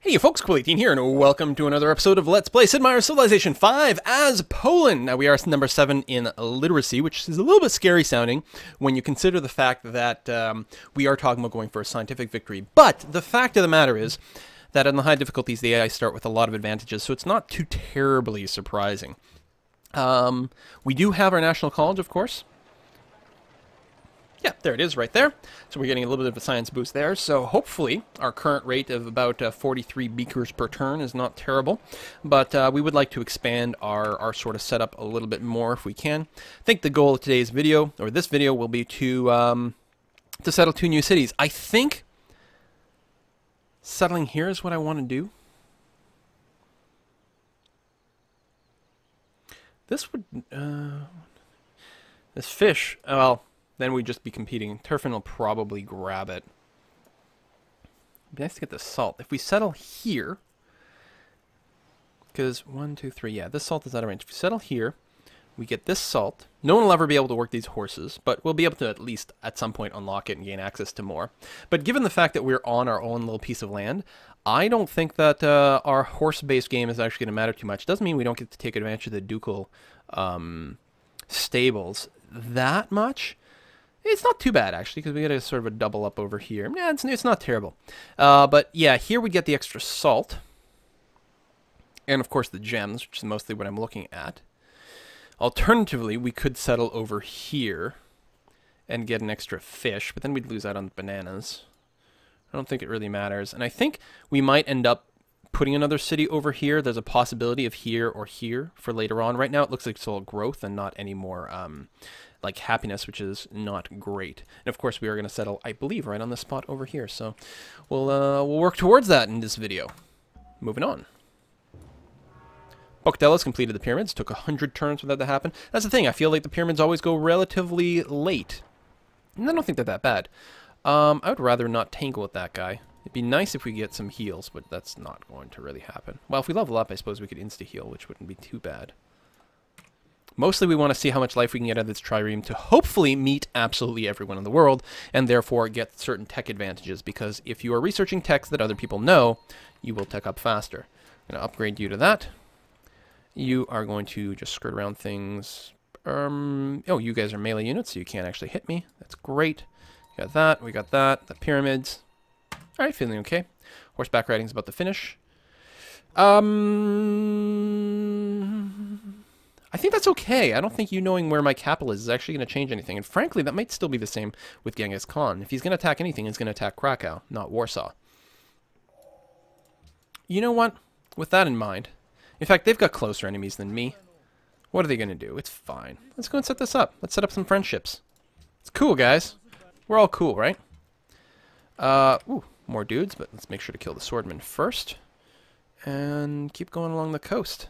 Hey folks, Cool18 here, and welcome to another episode of Let's Play Sid Meier's Civilization 5 as Poland. Now, we are number 7 in literacy, which is a little bit scary sounding when you consider the fact that we are talking about going for a scientific victory. But the fact of the matter is that in the high difficulties, the AI start with a lot of advantages, so it's not too terribly surprising. We do have our National College, of course. Yeah, there it is right there. So we're getting a little bit of a science boost there. So hopefully our current rate of about 43 beakers per turn is not terrible. But we would like to expand our sort of setup a little bit more if we can. I think the goal of today's video, or this video, will be to settle 2 new cities. I think settling here is what I want to do. This would... this fish... well... then we'd just be competing. Turfin will probably grab it. It'd be nice to get the salt. If we settle here, because 1, 2, 3, yeah, this salt is out of range. If we settle here, we get this salt. No one will ever be able to work these horses, but we'll be able to at least at some point unlock it and gain access to more. But given the fact that we're on our own little piece of land, I don't think that our horse-based game is actually going to matter too much. Doesn't mean we don't get to take advantage of the ducal stables that much. It's not too bad, actually, because we get a sort of a double up over here. Yeah, it's not terrible. But, yeah, here we get the extra salt. And, of course, the gems, which is mostly what I'm looking at. Alternatively, we could settle over here and get an extra fish, but then we'd lose out on the bananas. I don't think it really matters. And I think we might end up putting another city over here. There's a possibility of here or here for later on. Right now, it looks like it's all growth and not any more... like happiness, which is not great. And of course we are going to settle, I believe, right on the spot over here. So we'll work towards that in this video. Moving on. Bocdella's completed the pyramids. Took 100 turns for that to happen. That's the thing. I feel like the pyramids always go relatively late. And I don't think they're that bad. I would rather not tangle with that guy. It'd be nice if we get some heals, but that's not going to really happen. Well, if we level up, I suppose we could insta-heal, which wouldn't be too bad. Mostly we want to see how much life we can get out of this trireme to hopefully meet absolutely everyone in the world, and therefore get certain tech advantages, because if you are researching techs that other people know, you will tech up faster. I'm going to upgrade you to that. You are going to just skirt around things. Oh, you guys are melee units, so you can't actually hit me. That's great. We got that, we got that, the pyramids. Alright, feeling okay. Horseback riding's about to finish. I think that's okay. I don't think you knowing where my capital is actually going to change anything. And frankly, that might still be the same with Genghis Khan. If he's going to attack anything, he's going to attack Krakow, not Warsaw. You know what? With that in mind, in fact, they've got closer enemies than me. What are they going to do? It's fine. Let's go and set this up. Let's set up some friendships. It's cool, guys. We're all cool, right? Ooh, more dudes, but let's make sure to kill the swordman first. And keep going along the coast.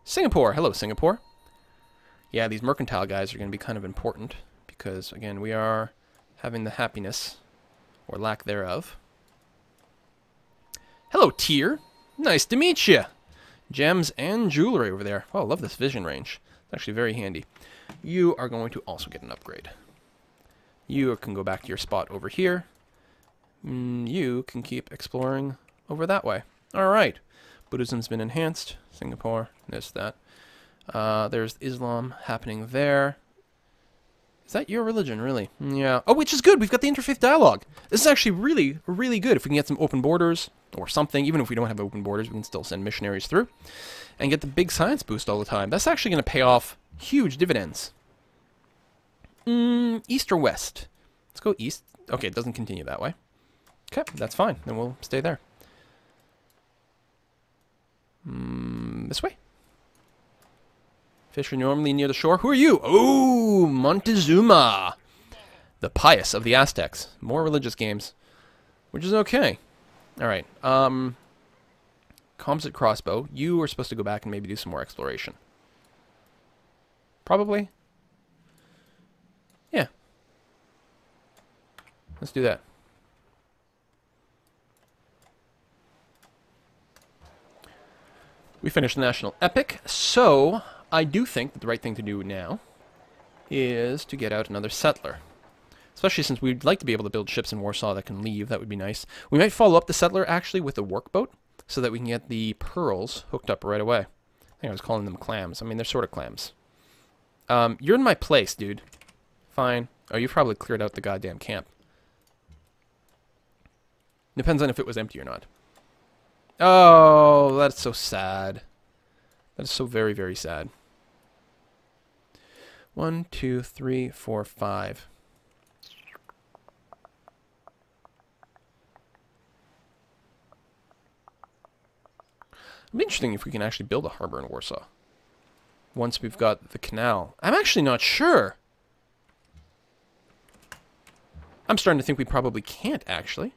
Singapore. Hello, Singapore. Yeah, these mercantile guys are going to be kind of important because, again, we are having the happiness, or lack thereof. Hello, Tyr. Nice to meet you. Gems and jewelry over there. Oh, I love this vision range. It's actually very handy. You are going to also get an upgrade. You can go back to your spot over here. You can keep exploring over that way. All right. Buddhism's been enhanced. Singapore, this, that. There's Islam happening there. Is that your religion, really? Yeah. Oh, which is good. We've got the interfaith dialogue. This is actually really, really good. If we can get some open borders or something, even if we don't have open borders, we can still send missionaries through and get the big science boost all the time. That's actually going to pay off huge dividends. East or west? Let's go east. Okay, it doesn't continue that way. Okay, that's fine. Then we'll stay there. This way. Fish are normally near the shore. Who are you? Oh, Montezuma. The pious of the Aztecs. More religious games. Which is okay. Alright. Composite crossbow. You are supposed to go back and maybe do some more exploration. Probably. Yeah. Let's do that. We finished the National Epic, so I do think that the right thing to do now is to get out another settler. Especially since we'd like to be able to build ships in Warsaw that can leave. That would be nice. We might follow up the settler, actually, with a workboat so that we can get the pearls hooked up right away. I think I was calling them clams. I mean, they're sort of clams. You're in my place, dude. Fine. Oh, you probably cleared out the goddamn camp. Depends on if it was empty or not. Oh, that's so sad. That is so very, very sad. 1, 2, 3, 4, 5. It'd be interesting if we can actually build a harbor in Warsaw. Once we've got the canal. I'm actually not sure. I'm starting to think we probably can't, actually.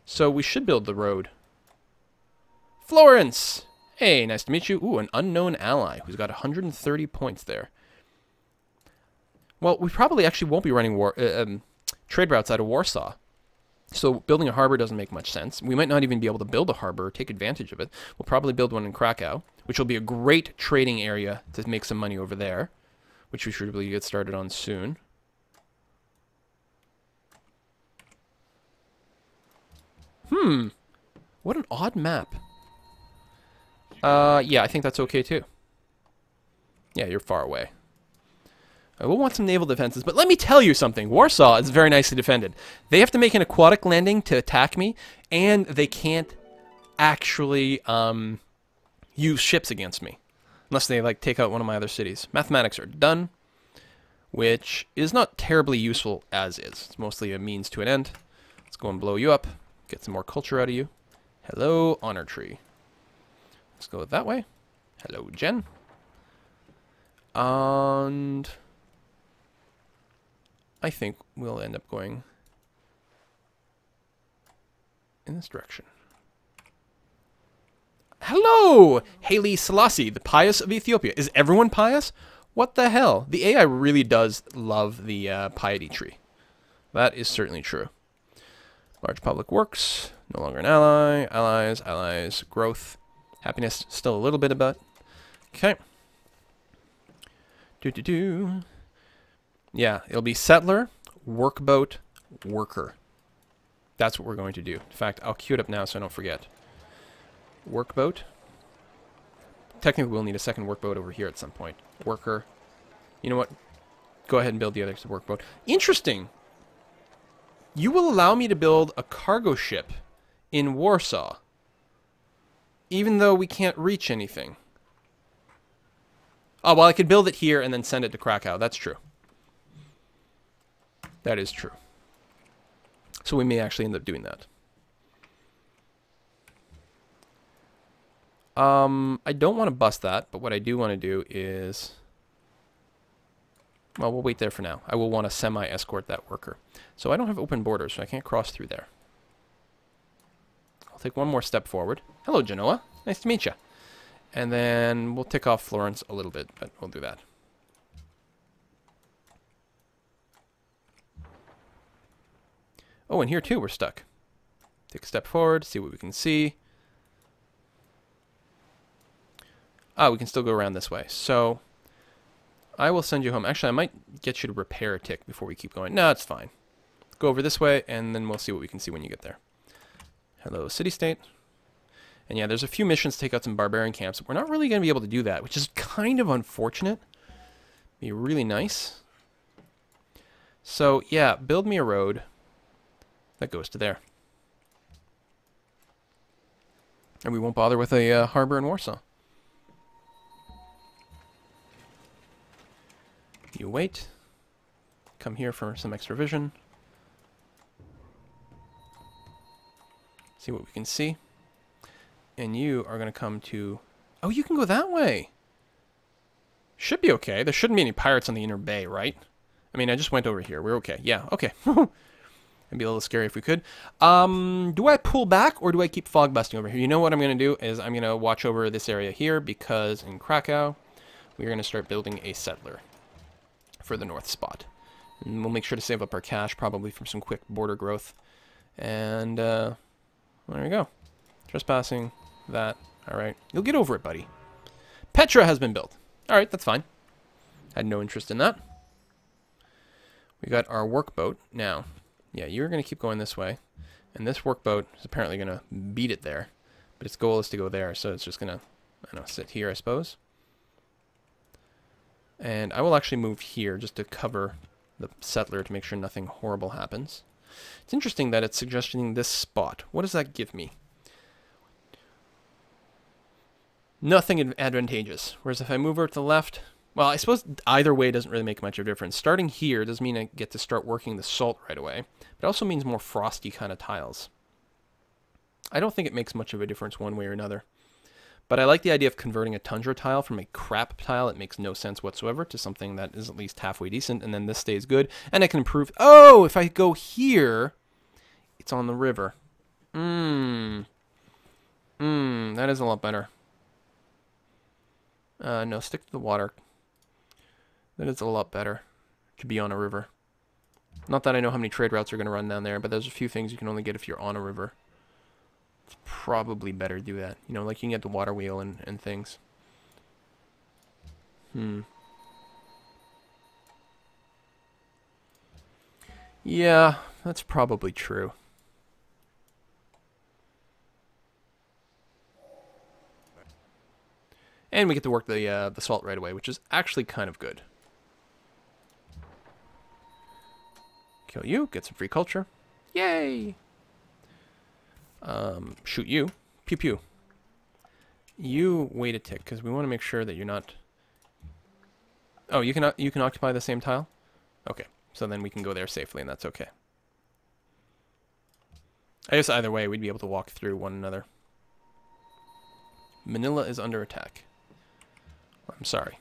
So we should build the road. Florence! Hey, nice to meet you. Ooh, an unknown ally who's got 130 points there. Well, we probably actually won't be running trade routes out of Warsaw. So building a harbor doesn't make much sense. We might not even be able to build a harbor or take advantage of it. We'll probably build one in Krakow, which will be a great trading area to make some money over there, which we should really get started on soon. What an odd map. Yeah, I think that's okay too. Yeah, you're far away. We'll want some naval defenses, but let me tell you something. Warsaw is very nicely defended. They have to make an aquatic landing to attack me, and they can't actually use ships against me. Unless they, like, take out one of my other cities. Mathematics are done, which is not terribly useful as is. It's mostly a means to an end. Let's go and blow you up. Get some more culture out of you. Hello, honor tree. Let's go that way. Hello, Jen. And I think we'll end up going in this direction. Hello, Haile Selassie, the pious of Ethiopia. Is everyone pious? What the hell? The AI really does love the piety tree. That is certainly true. Large public works, no longer an ally. Allies, allies, growth. Happiness, still a little bit about. Okay. Yeah, it'll be settler, workboat, worker. That's what we're going to do. In fact, I'll queue it up now so I don't forget. Workboat. Technically, we'll need a second workboat over here at some point. Worker. You know what? Go ahead and build the other workboat. Interesting. You will allow me to build a cargo ship in Warsaw, even though we can't reach anything. Oh, well, I could build it here and then send it to Krakow. That's true. That is true. So we may actually end up doing that. I don't want to bust that, but what I do want to do is... Well, we'll wait there for now. I will want to semi-escort that worker. So I don't have open borders, so I can't cross through there. I'll take one more step forward. Hello, Genoa. Nice to meet you. And then we'll tick off Florence a little bit, but we'll do that. Oh, and here too we're stuck. Take a step forward, see what we can see. Ah, we can still go around this way. So I will send you home. Actually, I might get you to repair a tick before we keep going. No, it's fine. Go over this way, and then we'll see what we can see when you get there. Hello, city-state. And yeah, there's a few missions to take out some barbarian camps. We're not really going to be able to do that, which is kind of unfortunate. Be really nice. So, yeah, build me a road that goes to there. And we won't bother with a harbor in Warsaw. You wait. Come here for some extra vision. See what we can see. And you are going to come to... Oh, you can go that way. Should be okay. There shouldn't be any pirates on the inner bay, right? I mean, I just went over here. We're okay. Yeah, okay. It'd be a little scary if we could. Do I pull back or do I keep fog busting over here? You know what I'm going to do is I'm going to watch over this area here because in Krakow, we're going to start building a settler for the north spot. And we'll make sure to save up our cash probably from some quick border growth. And there we go. Trespassing. That. Alright. You'll get over it, buddy. Petra has been built. Alright, that's fine. Had no interest in that. We got our workboat. Now, yeah, you're going to keep going this way. And this workboat is apparently going to beat it there. But its goal is to go there, so it's just going to, I don't know, sit here, I suppose. And I will actually move here just to cover the settler to make sure nothing horrible happens. It's interesting that it's suggesting this spot. What does that give me? Nothing advantageous. Whereas if I move over to the left, well, I suppose either way doesn't really make much of a difference. Starting here doesn't mean I get to start working the salt right away. But it also means more frosty kind of tiles. I don't think it makes much of a difference one way or another. But I like the idea of converting a tundra tile from a crap tile that makes no sense whatsoever to something that is at least halfway decent, and then this stays good. And I can improve... Oh, if I go here, it's on the river. That is a lot better. No, stick to the water. That is a lot better to be on a river. Not that I know how many trade routes are going to run down there, but there's a few things you can only get if you're on a river. It's probably better to do that. You know, like you can get the water wheel and things. Yeah, that's probably true. And we get to work the salt right away, which is actually kind of good. Kill you, get some free culture. Yay! Shoot you. Pew pew. You wait a tick, because we want to make sure that you're not... Oh, you can occupy the same tile? Okay, so then we can go there safely, and that's okay. I guess either way, we'd be able to walk through one another. Manila is under attack. I'm sorry.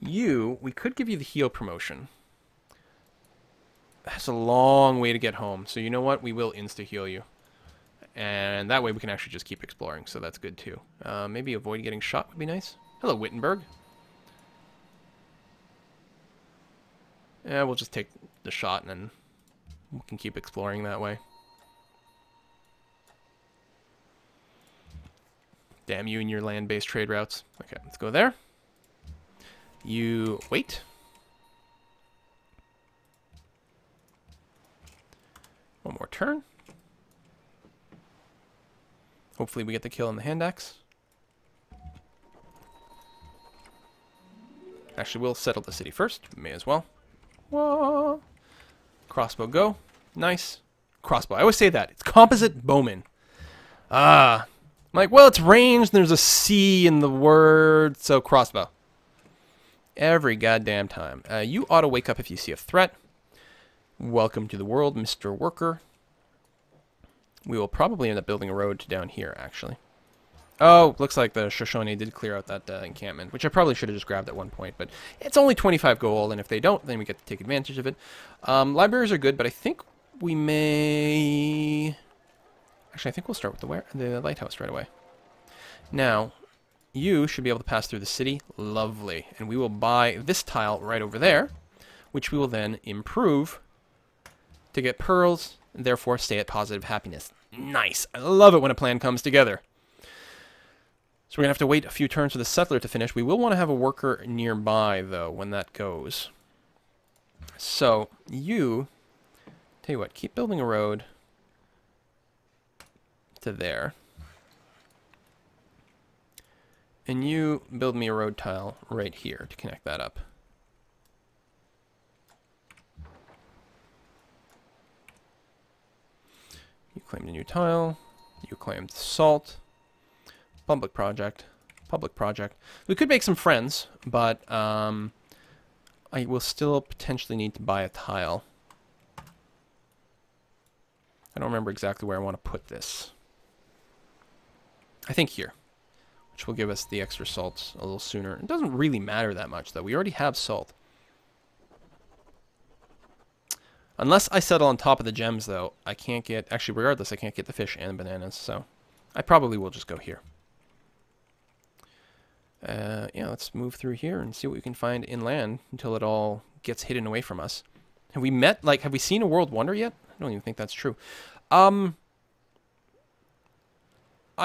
We could give you the heal promotion. That's a long way to get home, so you know what? We will insta-heal you. And that way we can actually just keep exploring, so that's good too. Maybe avoid getting shot would be nice. Hello, Wittenberg. Yeah, we'll just take the shot and then we can keep exploring that way. Damn you and your land-based trade routes. Okay, let's go there. You wait. One more turn. Hopefully we get the kill on the hand axe. Actually, we'll settle the city first. May as well. Whoa. Crossbow go. Nice. Crossbow. I always say that. It's composite bowman. I'm like, well, it's ranged. And there's a C in the word. So crossbow. Every goddamn time. You ought to wake up if you see a threat. Welcome to the world, Mr. Worker. We will probably end up building a road to down here, actually. Oh, looks like the Shoshone did clear out that encampment, which I probably should have just grabbed at one point, but it's only 25 gold, and if they don't, then we get to take advantage of it. Libraries are good, but I think we may... Actually, I think we'll start with the lighthouse right away. Now, you should be able to pass through the city. Lovely. And we will buy this tile right over there, which we will then improve to get pearls, and therefore stay at positive happiness. Nice. I love it when a plan comes together. So we're going to have to wait a few turns for the settler to finish. We will want to have a worker nearby, though, when that goes. So, tell you what, keep building a road to there. And you build me a road tile right here to connect that up. You claimed a new tile. You claimed salt. Public project. Public project. We could make some friends, but I will still potentially need to buy a tile. I don't remember exactly where I want to put this. I think here, which will give us the extra salt a little sooner. It doesn't really matter that much, though. We already have salt. Unless I settle on top of the gems, though, I can't get... Actually, regardless, I can't get the fish and bananas, so I probably will just go here. Yeah, let's move through here and see what we can find inland until it all gets hidden away from us. Have we met, like, have we seen a world wonder yet? I don't even think that's true. I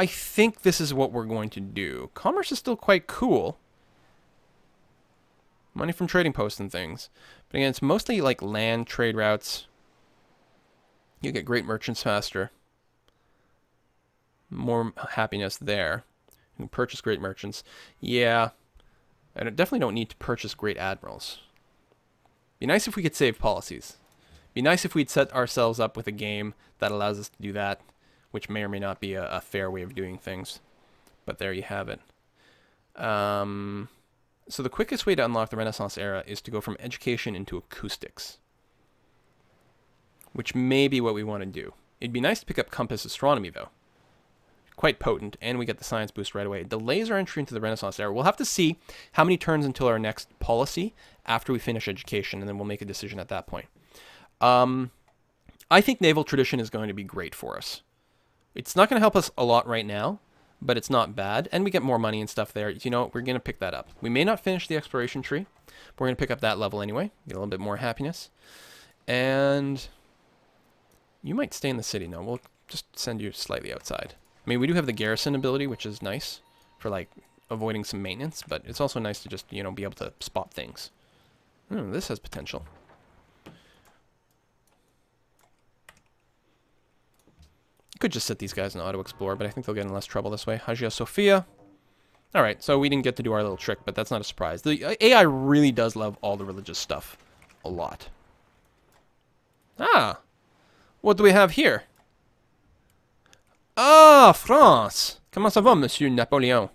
think this is what we're going to do. Commerce is still quite cool. Money from trading posts and things. But again, it's mostly like land trade routes. You get great merchants faster. More happiness there. You can purchase great merchants. Yeah. I definitely don't need to purchase great admirals. Be nice if we could save policies. Be nice if we'd set ourselves up with a game that allows us to do that, which may or may not be a fair way of doing things. But there you have it. So the quickest way to unlock the Renaissance era is to go from education into acoustics, which may be what we want to do. It'd be nice to pick up compass astronomy, though. Quite potent, and we get the science boost right away. It delays our entry into the Renaissance era. We'll have to see how many turns until our next policy after we finish education, and then we'll make a decision at that point. I think naval tradition is going to be great for us. It's not going to help us a lot right now, but it's not bad, and we get more money and stuff there. You know, we're going to pick that up. We may not finish the exploration tree, but we're going to pick up that level anyway, get a little bit more happiness. And you might stay in the city. No, we'll just send you slightly outside. I mean, we do have the garrison ability, which is nice for, like, avoiding some maintenance, but it's also nice to just, you know, be able to spot things. This has potential. Could just set these guys in auto-explore, but I think they'll get in less trouble this way. Hagia Sophia. Alright, so we didn't get to do our little trick, but that's not a surprise. The AI really does love all the religious stuff. A lot. Ah! What do we have here? Ah, France! Comment ça va, Monsieur Napoléon?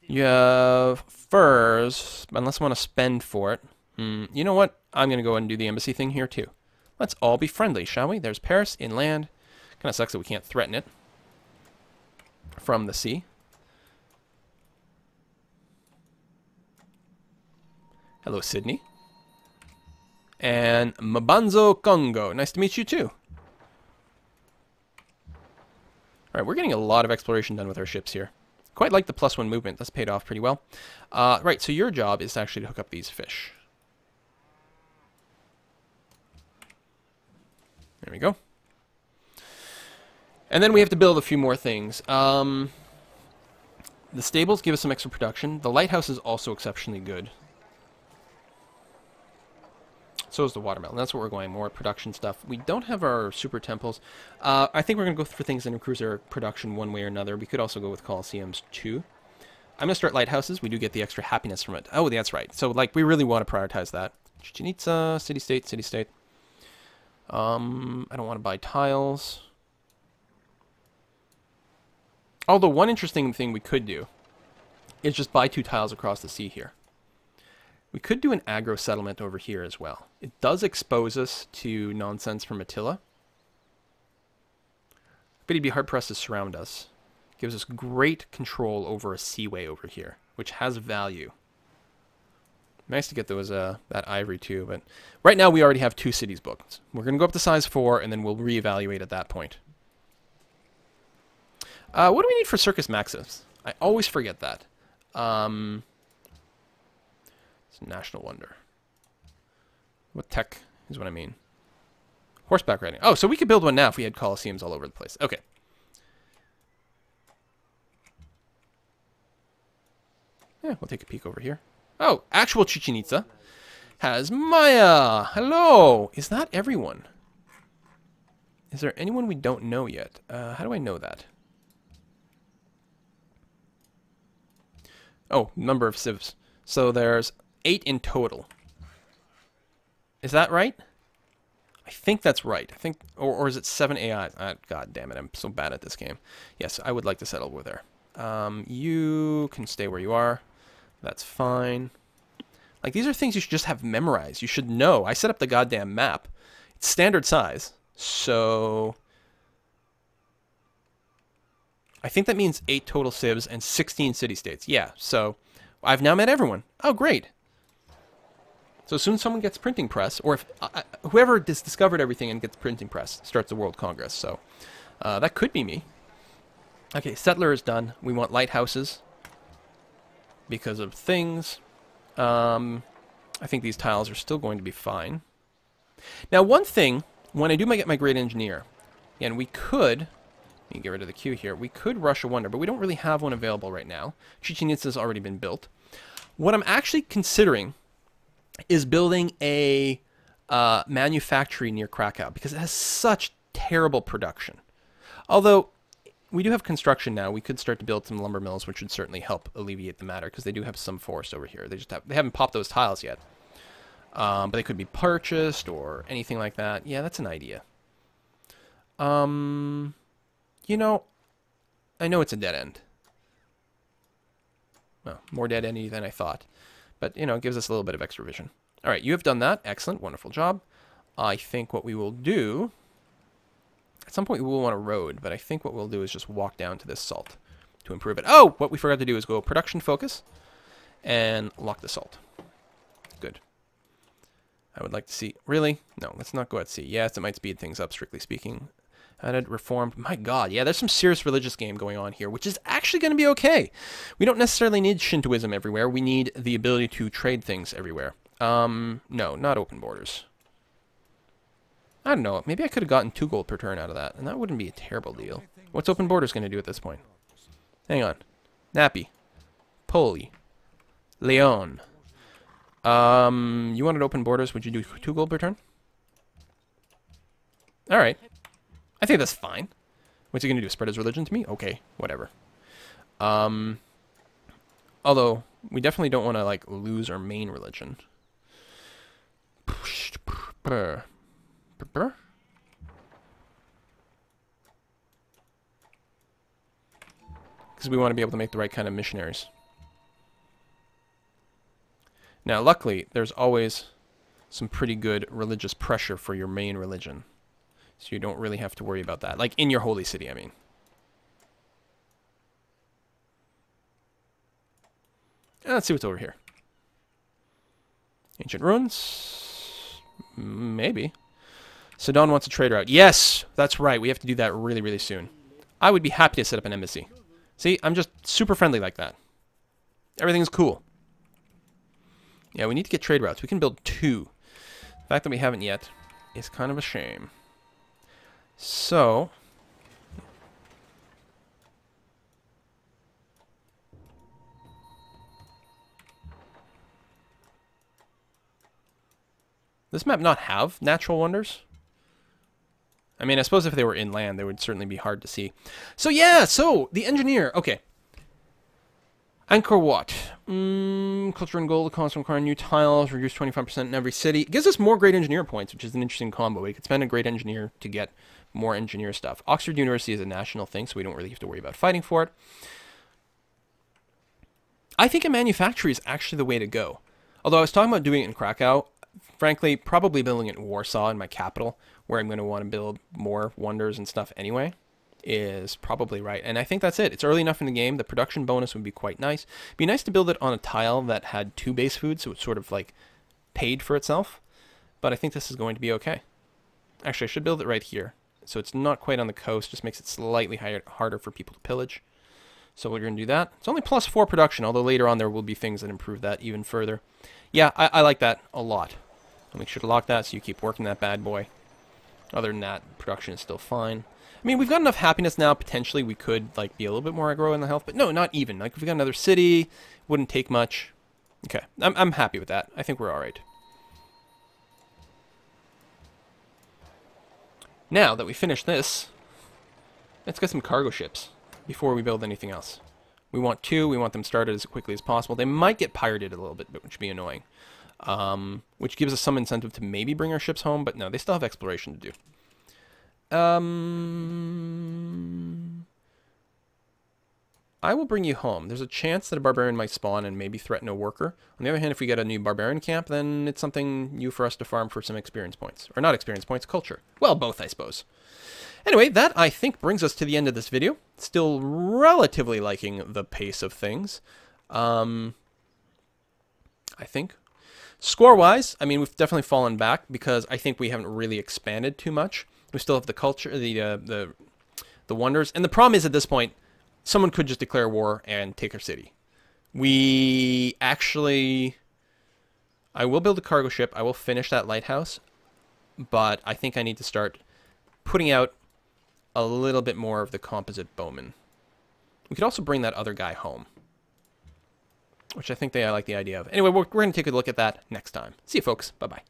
You have furs, unless I want to spend for it. You know what? I'm going to go ahead and do the embassy thing here, too. Let's all be friendly, shall we? There's Paris, inland. Kind of sucks that we can't threaten it from the sea. Hello, Sydney. And Mabanzo Congo. Nice to meet you, too. Alright, we're getting a lot of exploration done with our ships here. Quite like the +1 movement. That's paid off pretty well. Right, so your job is actually to hook up these fish. There we go. And then we have to build a few more things. The stables give us some extra production. The lighthouse is also exceptionally good. So is the watermelon. That's what we're going. More production stuff. We don't have our super temples. I think we're going to go for things that increase our production one way or another. We could also go with Colosseums too. I'm going to start lighthouses. We do get the extra happiness from it. Oh, that's right. So, like, we really want to prioritize that. Chichen Itza, city-state, city-state. I don't want to buy tiles. Although one interesting thing we could do is just buy 2 tiles across the sea here. We could do an aggro settlement over here as well. It does expose us to nonsense from Attila. But he'd be hard-pressed to surround us. Gives us great control over a seaway over here, which has value. Nice to get those that ivory too, but right now we already have 2 cities booked. We're going to go up to size 4, and then we'll reevaluate at that point. What do we need for Circus Maximus? I always forget that. It's a national wonder. What tech is what I mean. Horseback riding. Oh, so we could build one now if we had Colosseums all over the place. Okay. Yeah, we'll take a peek over here. Oh, actual Chichen Itza has Maya. Hello. Is that everyone? Is there anyone we don't know yet? How do I know that? Oh, number of civs. So there's 8 in total. Is that right? I think that's right. I think, or is it 7 AIs? God damn it, I'm so bad at this game. Yes, I would like to settle with her. You can stay where you are. That's fine. Like, these are things you should just have memorized. You should know. I set up the goddamn map. It's standard size. So I think that means 8 total civs and 16 city-states. Yeah, so I've now met everyone. Oh, great. So as soon as someone gets printing press, or if whoever discovered everything and gets printing press starts the World Congress. So that could be me. Okay, settler is done. We want lighthouses because of things. I think these tiles are still going to be fine. Now, one thing, when I do get my great engineer, and we could Let me get rid of the queue here. We could rush a wonder, but we don't really have one available right now. Chichen Itza has already been built. What I'm actually considering is building a manufactory near Krakow because it has such terrible production. Although we do have construction now, we could start to build some lumber mills, which would certainly help alleviate the matter because they do have some forest over here. They haven't popped those tiles yet, but they could be purchased or anything like that. Yeah, that's an idea. You know, I know it's a dead end. Well, more dead endy than I thought. But, you know, it gives us a little bit of extra vision. All right, you have done that. Excellent. Wonderful job. I think what we will do... At some point, we will want a road, but I think what we'll do is just walk down to this salt to improve it. Oh! What we forgot to do is go production focus and lock the salt. Good. I would like to see... Really? No, let's not go at sea. Yes, it might speed things up, strictly speaking. Added, reformed. My God, yeah, there's some serious religious game going on here, which is actually going to be okay. We don't necessarily need Shintoism everywhere. We need the ability to trade things everywhere. No, not open borders. I don't know. Maybe I could have gotten 2 gold per turn out of that, and that wouldn't be a terrible deal. What's open borders going to do at this point? Hang on. Nappy. Poli. Leon. You wanted open borders. Would you do 2 gold per turn? All right. I think that's fine. What's he going to do? Spread his religion to me? Okay, whatever. Although, we definitely don't want to, like, lose our main religion. Because we want to be able to make the right kind of missionaries. Now, luckily, there's always some pretty good religious pressure for your main religion. So you don't really have to worry about that. Like, in your holy city, I mean. Let's see what's over here. Ancient ruins? Maybe. Sidon wants a trade route. Yes! That's right. We have to do that really, really soon. I would be happy to set up an embassy. See? I'm just super friendly like that. Everything's cool. Yeah, we need to get trade routes. We can build 2. The fact that we haven't yet is kind of a shame. So, this map not have natural wonders? I mean, I suppose if they were inland, they would certainly be hard to see. So yeah, so the engineer, okay. Angkor Wat. Culture and gold, cost require new tiles, reduce 25% in every city. It gives us more great engineer points, which is an interesting combo. We could spend a great engineer to get more engineer stuff. Oxford University is a national thing, so we don't really have to worry about fighting for it. I think a manufactory is actually the way to go. Although I was talking about doing it in Krakow, frankly, probably building it in Warsaw, in my capital, where I'm going to want to build more wonders and stuff anyway, is probably right. And I think that's it. It's early enough in the game. The production bonus would be quite nice. It'd be nice to build it on a tile that had 2 base foods, so it sort of like paid for itself. But I think this is going to be okay. Actually, I should build it right here. So it's not quite on the coast, just makes it slightly harder for people to pillage. So we're going to do that. It's only +4 production, although later on there will be things that improve that even further. Yeah, I like that a lot. I'll make sure to lock that so you keep working that bad boy. Other than that, production is still fine. I mean, we've got enough happiness now, potentially we could like be a little bit more aggro in the health, but no, not even. Like, if we got another city, wouldn't take much. Okay, I'm happy with that. I think we're alright. Now that we finished this, let's get some cargo ships before we build anything else. We want 2. We want them started as quickly as possible. They might get pirated a little bit, which would be annoying. Which gives us some incentive to maybe bring our ships home, but no, they still have exploration to do. I will bring you home. There's a chance that a barbarian might spawn and maybe threaten a worker. On the other hand, if we get a new barbarian camp, then it's something new for us to farm for some experience points. Or not experience points, culture. Well, both, I suppose. Anyway, that, I think, brings us to the end of this video. Still relatively liking the pace of things. I think. Score-wise, I mean, we've definitely fallen back because I think we haven't really expanded too much. We still have the culture, the wonders. And the problem is, at this point, someone could just declare war and take our city. We actually... I will build a cargo ship. I will finish that lighthouse. But I think I need to start putting out a little bit more of the composite bowman. We could also bring that other guy home, which I think I like the idea of. Anyway, we're going to take a look at that next time. See you, folks. Bye-bye.